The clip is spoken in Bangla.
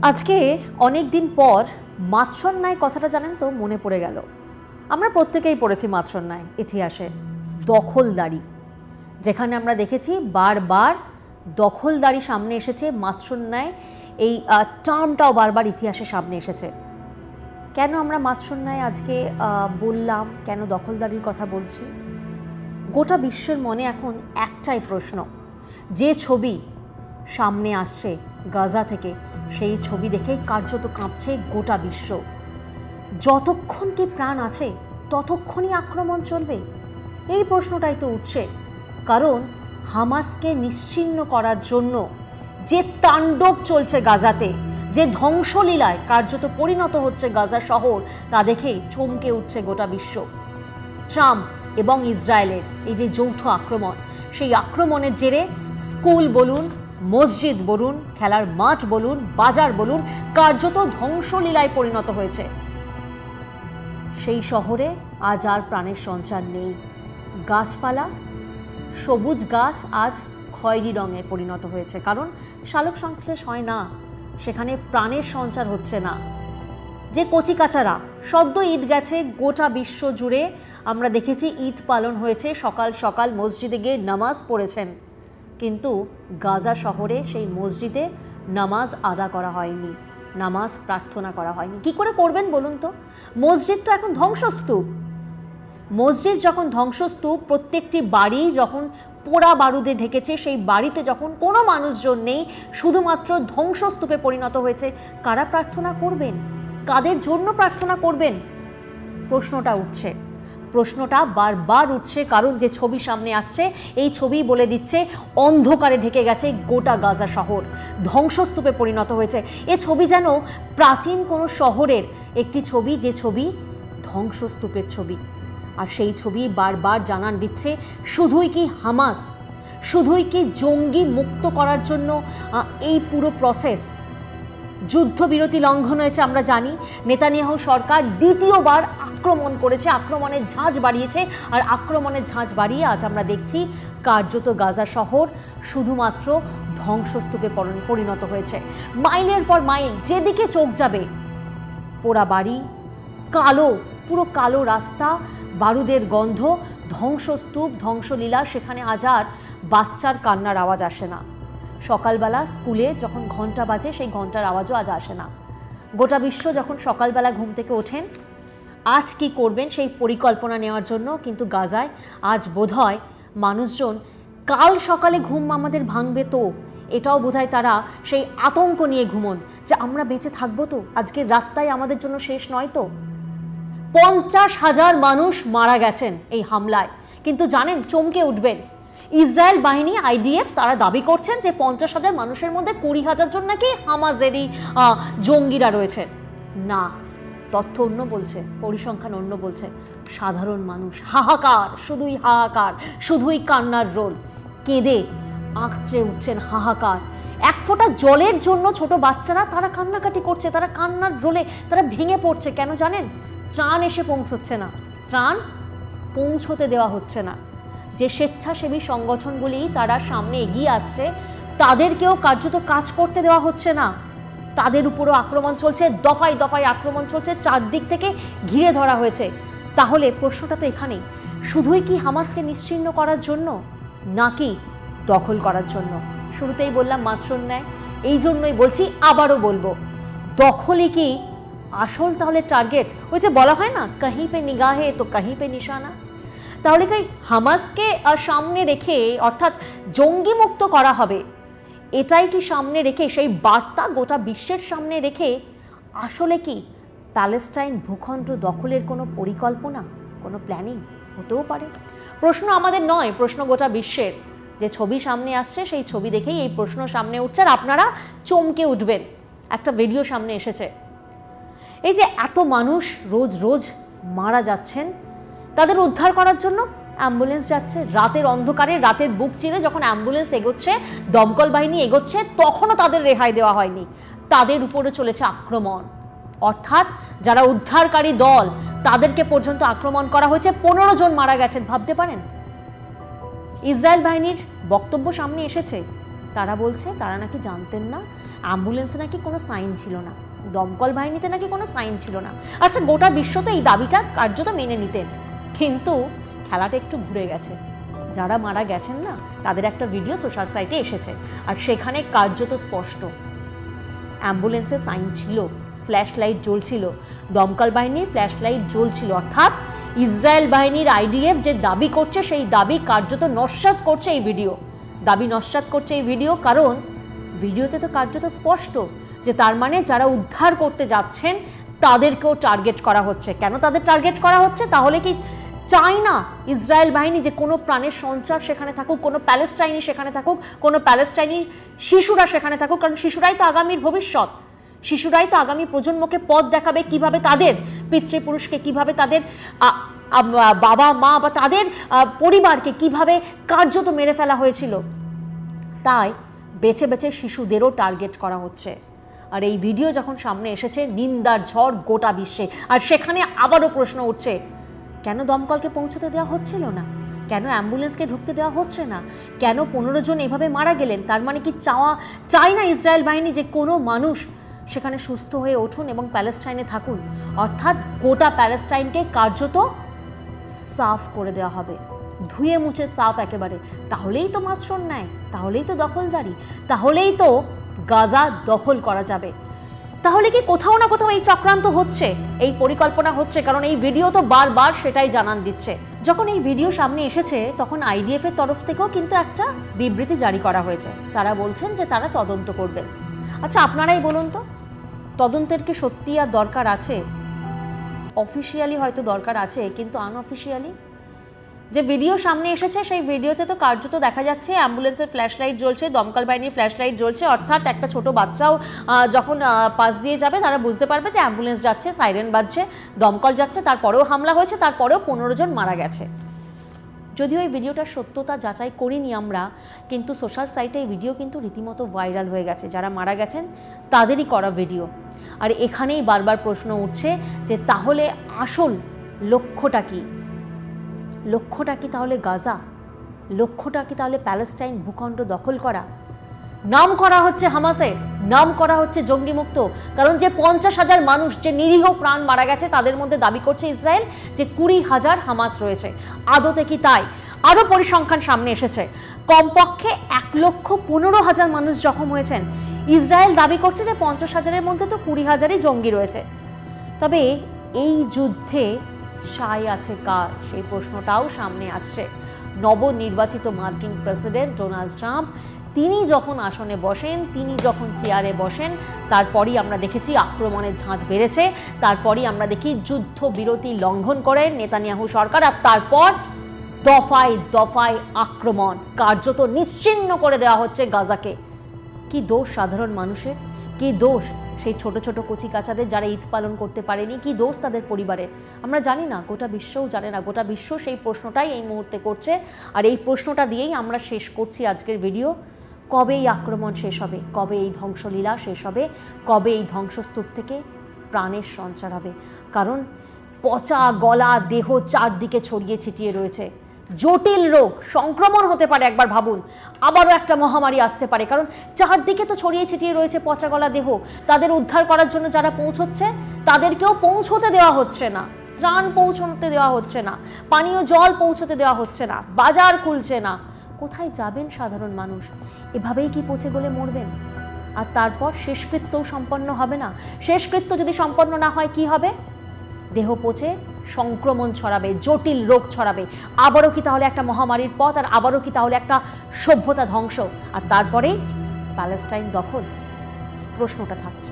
আজকে অনেক দিন পর মাৎসন্যায় কথাটা জানেন তো মনে পড়ে গেল। আমরা প্রত্যেকেই পড়েছি মাৎসন্যায় ইতিহাসে, দখলদারি, যেখানে আমরা দেখেছি বারবার দখলদারি সামনে এসেছে, মাৎসন্যায় এই টার্মটাও বারবার ইতিহাসে সামনে এসেছে। কেন আমরা মাৎসন্যায় আজকে বললাম, কেন দখলদারির কথা বলছি? গোটা বিশ্বের মনে এখন একটাই প্রশ্ন, যে ছবি সামনে আসছে গাজা থেকে, সেই ছবি দেখে কার্যত কাঁপছে গোটা বিশ্ব। যতক্ষণ কি প্রাণ আছে ততক্ষণই আক্রমণ চলবে, এই প্রশ্নটাই তো উঠছে। কারণ হামাসকে নিশ্চিহ্ন করার জন্য যে তাণ্ডব চলছে গাজাতে, যে ধ্বংসলীলায় কার্যত পরিণত হচ্ছে গাজা শহর, তা দেখেই চমকে উঠছে গোটা বিশ্ব। ট্রাম্প এবং ইসরায়েলের এই যে যৌথ আক্রমণ, সেই আক্রমণের জেরে স্কুল বলুন, মসজিদ বলুন, খেলার মাঠ বলুন, বাজার বলুন, কার্যত ধ্বংসলীলায় পরিণত হয়েছে। সেই শহরে আজ আর প্রাণের সঞ্চার নেই। গাছপালা, সবুজ গাছ আজ খয়েরি রঙে পরিণত হয়েছে, কারণ সালোক সংশ্লেষ হয় না, সেখানে প্রাণের সঞ্চার হচ্ছে না। যে কচিকাচারা সদ্য ঈদ গেছে, গোটা বিশ্ব জুড়ে আমরা দেখেছি ঈদ পালন হয়েছে, সকাল সকাল মসজিদে গিয়ে নামাজ পড়েছেন, কিন্তু গাজা শহরে সেই মসজিদে নামাজ আদা করা হয়নি, নামাজ প্রার্থনা করা হয়নি। কি করে করবেন বলুন তো? মসজিদ তো এখন ধ্বংসস্তূপ। মসজিদ যখন ধ্বংসস্তূপ, প্রত্যেকটি বাড়ি যখন পোড়া বারুদে ঢেকেছে, সেই বাড়িতে যখন কোনো মানুষজন নেই, শুধুমাত্র ধ্বংসস্তূপে পরিণত হয়েছে, কারা প্রার্থনা করবেন? কাদের জন্য প্রার্থনা করবেন? প্রশ্নটা উঠছে, প্রশ্নটা বারবার উঠছে, কারণ যে ছবি সামনে আসছে, এই ছবি বলে দিচ্ছে অন্ধকারে ঢেকে গেছে গোটা গাজা শহর, ধ্বংসস্তূপে পরিণত হয়েছে। এ ছবি যেন প্রাচীন কোনো শহরের একটি ছবি, যে ছবি ধ্বংসস্তূপের ছবি। আর সেই ছবি বারবার জানান দিচ্ছে, শুধুই কি হামাস, শুধুই কি জঙ্গি মুক্ত করার জন্য এই পুরো প্রসেস? যুদ্ধবিরতি লঙ্ঘন হয়েছে আমরা জানি, নেতানিয়াহু সরকার দ্বিতীয়বার আক্রমণ করেছে, আক্রমণের ঝাঁজ বাড়িয়েছে, আর আক্রমণের ঝাঁজ বাড়িয়ে আজ আমরা দেখছি কার্যত গাজা শহর শুধুমাত্র ধ্বংসস্তূপে পরিণত হয়েছে। মাইলের পর মাইল যেদিকে চোখ যাবে পোড়া বাড়ি, কালো, পুরো কালো রাস্তা, বারুদের গন্ধ, ধ্বংসস্তূপ, ধ্বংসলীলা। সেখানে আজ আর বাচ্চার কান্নার আওয়াজ আসে না। সকালবেলা স্কুলে যখন ঘন্টা বাজে, সেই ঘন্টার আওয়াজও আজ আসে না। গোটা বিশ্ব যখন সকালবেলা ঘুম থেকে ওঠেন, আজ কি করবেন সেই পরিকল্পনা নেওয়ার জন্য, কিন্তু গাজায় আজ বোধহয় মানুষজন কাল সকালে ঘুম আমাদের ভাঙবে তো, এটাও বোধহয় তারা সেই আতঙ্ক নিয়ে ঘুমন, যে আমরা বেঁচে থাকবো তো, আজকের রাতটাই আমাদের জন্য শেষ নয় তো। 50,000 মানুষ মারা গেছেন এই হামলায়, কিন্তু জানেন, চমকে উঠবেন, ইসরায়েল বাহিনী আইডিএফ তারা দাবি করছেন যে 50,000 মানুষের মধ্যে 20,000 জন নাকি হামাসেরই জঙ্গিরা রয়েছে। না, তথ্য অন্য বলছে, পরিসংখ্যান অন্য বলছে। সাধারণ মানুষ হাহাকার, শুধুই হাহাকার, শুধুই কান্নার রোল, কেঁদে আঁতড়ে উঠছেন, হাহাকার। এক ফোঁটা জলের জন্য ছোট বাচ্চারা তারা কান্নাকাটি করছে, তারা কান্নার রোলে তারা ভেঙে পড়ছে। কেন জানেন? ত্রাণ এসে পৌঁছচ্ছে না, ত্রাণ পৌঁছতে দেওয়া হচ্ছে না। যে স্বেচ্ছাসেবী সংগঠনগুলি তারা সামনে এগিয়ে আসছে, তাদেরকেও কার্যত কাজ করতে দেওয়া হচ্ছে না। তাদের উপরও আক্রমণ চলছে, দফায় দফায় আক্রমণ চলছে, চারদিক থেকে ঘিরে ধরা হয়েছে। তাহলে প্রশ্নটা তো এখানেই, শুধুই কি হামাসকে নিশ্চিহ্ন করার জন্য, নাকি দখল করার জন্য? শুরুতেই বললাম মাৎসন্যায়, এই জন্যই বলছি, আবারও বলবো, দখলই কি আসল তাহলে টার্গেট? ওই যে বলা হয় না, কাহি পে নিগাহে তো কাহি পে নিশানা। তাহলে কি হামাসকে সামনে রেখে, অর্থাৎ জঙ্গি মুক্ত করা হবে, এটাই কি সামনে রেখে, সেই বার্তা গোটা বিশ্বের সামনে রেখে আসলে কি প্যালেস্টাইন ভূখণ্ড দখলের কোনো পরিকল্পনা, কোনো প্ল্যানিং হতেও পারে? প্রশ্ন আমাদের নয়, প্রশ্ন গোটা বিশ্বের। যে ছবি সামনে আসছে, সেই ছবি দেখেই এই প্রশ্ন সামনে উঠছে, আর আপনারা চমকে উঠবেন। একটা ভিডিও সামনে এসেছে, এই যে এত মানুষ রোজ রোজ মারা যাচ্ছেন, তাদের উদ্ধার করার জন্য অ্যাম্বুলেন্স যাচ্ছে রাতের অন্ধকারে, রাতের বুক চিরে যখন অ্যাম্বুলেন্স এগোচ্ছে, দমকল বাহিনী এগোচ্ছে, তখনও তাদের রেহাই দেওয়া হয়নি, তাদের উপরে চলেছে আক্রমণ। অর্থাৎ যারা উদ্ধারকারী দল, তাদেরকে পর্যন্ত আক্রমণ করা হয়েছে, 15 জন মারা গেছেন। ভাবতে পারেন? ইসরায়েল বাহিনীর বক্তব্য সামনে এসেছে, তারা বলছে তারা নাকি জানতেন না, অ্যাম্বুলেন্সে নাকি কোনো সাইন ছিল না, দমকল বাহিনীতে নাকি কোনো সাইন ছিল না। আচ্ছা, গোটা বিশ্ব তো এই দাবিটা কার্যত মেনে নিতেন, কিন্তু খেলাটা একটু ঘুরে গেছে। যারা মারা গেছেন না, তাদের একটা ভিডিও সোশ্যাল সাইটে এসেছে, আর সেখানে কার্যত স্পষ্ট অ্যাম্বুলেন্সে সাইন ছিল, ফ্ল্যাশ লাইট জ্বলছিল, দমকল বাহিনীর ফ্ল্যাশ লাইট জ্বলছিল। অর্থাৎ ইসরায়েল বাহিনীর আইডিএফ যে দাবি করছে, সেই দাবি কার্যত নস্যাৎ করছে এই ভিডিও। দাবি নস্যাৎ করছে এই ভিডিও, কারণ ভিডিওতে তো কার্যত স্পষ্ট যে তার মানে যারা উদ্ধার করতে যাচ্ছেন তাদেরকেও টার্গেট করা হচ্ছে। কেন তাদের টার্গেট করা হচ্ছে? তাহলে কি চাই না ইসরায়েল বাহিনী যে কোনো প্রাণের সঞ্চার সেখানে থাকুক, কোনো প্যালেস্টাইনি সেখানে থাকুক, কোনো প্যালেস্টাইনি শিশুরা সেখানে থাকুক? কারণ শিশুরাই তো আগামীর ভবিষ্যৎ, শিশুরাই তো আগামী প্রজন্মকে পথ দেখাবে, কিভাবে তাদের পিতৃপুরুষকে, কিভাবে তাদের বাবা মা বা তাদের পরিবারকে কিভাবে কার্যত মেরে ফেলা হয়েছিল। তাই বেছে বেছে শিশুদেরও টার্গেট করা হচ্ছে। আর এই ভিডিও যখন সামনে এসেছে, নিন্দার ঝড় গোটা বিশ্বে। আর সেখানে আবারও প্রশ্ন উঠছে, কেন দমকলকে পৌঁছতে দেওয়া হচ্ছিল না? কেন অ্যাম্বুলেন্সকে ঢুকতে দেওয়া হচ্ছে না? কেন 15 জন এভাবে মারা গেলেন? তার মানে কি চায় না ইসরায়েল বাহিনী যে কোনো মানুষ সেখানে সুস্থ হয়ে উঠুন এবং প্যালেস্টাইনে থাকুন? অর্থাৎ গোটা প্যালেস্টাইনকে কার্যত সাফ করে দেওয়া হবে, ধুয়ে মুছে সাফ একেবারে। তাহলেই তো মাৎসর ন্যায়, তাহলেই তো দখলদারি, তাহলেই তো গাজা দখল করা যাবে। তাহলে কি কোথাও না কোথাও এই চক্রান্ত হচ্ছে, এই পরিকল্পনা হচ্ছে? কারণ এই ভিডিও তো বারবার সেটাই জানান দিচ্ছে। যখন এই ভিডিও সামনে এসেছে, তখন আইডিএফ এর তরফ থেকেও কিন্তু একটা বিবৃতি জারি করা হয়েছে। তারা বলছেন যে তারা তদন্ত করবেন। আচ্ছা, আপনারাই বলুন তো, তদন্তের কি সত্যি আর দরকার আছে? অফিসিয়ালি হয়তো দরকার আছে, কিন্তু আনঅফিসিয়ালি যে ভিডিও সামনে এসেছে, সেই ভিডিওতে তো কার্যত দেখা যাচ্ছে অ্যাম্বুলেন্সের ফ্ল্যাশ লাইট জ্বলছে, দমকল বাহিনীর ফ্ল্যাশ লাইট জ্বলছে। অর্থাৎ একটা ছোট বাচ্চাও যখন পাশ দিয়ে যাবে, তারা বুঝতে পারবে যে অ্যাম্বুলেন্স যাচ্ছে, সাইরেন বাজছে, দমকল যাচ্ছে। তারপরেও হামলা হয়েছে, তারপরেও 15 জন মারা গেছে। যদিও এই ভিডিওটার সত্যতা যাচাই করিনি আমরা, কিন্তু সোশ্যাল সাইটে এই ভিডিও কিন্তু রীতিমতো ভাইরাল হয়ে গেছে। যারা মারা গেছেন তাদেরই করা ভিডিও। আর এখানেই বারবার প্রশ্ন উঠছে যে তাহলে আসল লক্ষ্যটা কি? লক্ষ্যটা কি তাহলে গাজা? লক্ষ্যটা কি তাহলে প্যালেস্টাইন ভূখণ্ড দখল করা? নাম করা হচ্ছে হামাসের, নাম করা হচ্ছে জঙ্গি মুক্ত। কারণ যে 50,000 মানুষ, যে নিরীহ প্রাণ মারা গেছে, তাদের মধ্যে দাবি করছে ইসরায়েল যে 20,000 হামাস রয়েছে। আদতে কি তাই? আরও পরিসংখ্যান সামনে এসেছে, কমপক্ষে 1,15,000 মানুষ জখম হয়েছেন। ইসরায়েল দাবি করছে যে 50,000-এর মধ্যে তো 20,000-ই জঙ্গি রয়েছে। তবে এই যুদ্ধে সায় আছে কার, সেই প্রশ্নটাও সামনে আসছে। নবনির্বাচিত মার্কিন প্রেসিডেন্ট ডোনাল্ড ট্রাম্প, তিনি যখন আসনে বসেন, তিনি যখন চেয়ারে বসেন, তারপরই আমরা দেখেছি আক্রমণের ঝাঁজ বেড়েছে। তারপরই আমরা দেখি যুদ্ধবিরতি লঙ্ঘন করে নেতানিয়াহু সরকার, আর তারপর দফায় দফায় আক্রমণ, কার্যত নিশ্চিহ্ন করে দেওয়া হচ্ছে গাজাকে। কি দোষ সাধারণ মানুষের? কি দোষ সেই ছোট ছোট কচি কাচাদের যারা ঈদ পালন করতে পারেনি? কি দোষ তাদের পরিবারের? আমরা জানি না, গোটা বিশ্বও জানে না। গোটা বিশ্ব সেই প্রশ্নটাই এই মুহূর্তে করছে। আর এই প্রশ্নটা দিয়েই আমরা শেষ করছি আজকের ভিডিও। কবে এই আক্রমণ শেষ হবে? কবে এই ধ্বংসলীলা শেষ হবে? কবে এই ধ্বংসস্তূপ থেকে প্রাণের সঞ্চার হবে? কারণ পচা গলা দেহ চারদিকে ছড়িয়ে ছিটিয়ে রয়েছে। জটিল রোগ, সংক্রমণ হতে পারে, একবার ভাবুন, আবারও একটা মহামারী আসতে পারে। কারণ চারদিকে তো ছড়িয়ে ছিটিয়ে রয়েছে পচা গলা দেহ। তাদের উদ্ধার করার জন্য যারা পৌঁছচ্ছে, তাদেরকেও পৌঁছতে দেওয়া হচ্ছে না, ত্রাণ পৌঁছতে দেওয়া হচ্ছে না, পানীয় জল পৌঁছতে দেওয়া হচ্ছে না, বাজার খুলছে না। কোথায় যাবেন সাধারণ মানুষ? এভাবেই কি পচে গলে মরবেন? আর তারপর শেষকৃত্যও সম্পন্ন হবে না। শেষকৃত্য যদি সম্পন্ন না হয়, কি হবে? দেহ পচে সংক্রমণ ছড়াবে, জটিল রোগ ছড়াবে। আবারও কি তাহলে একটা মহামারীর পথ? আর আবারও কি তাহলে একটা সভ্যতা ধ্বংস? আর তারপরে প্যালেস্টাইন দখল? প্রশ্নটা থাকছে।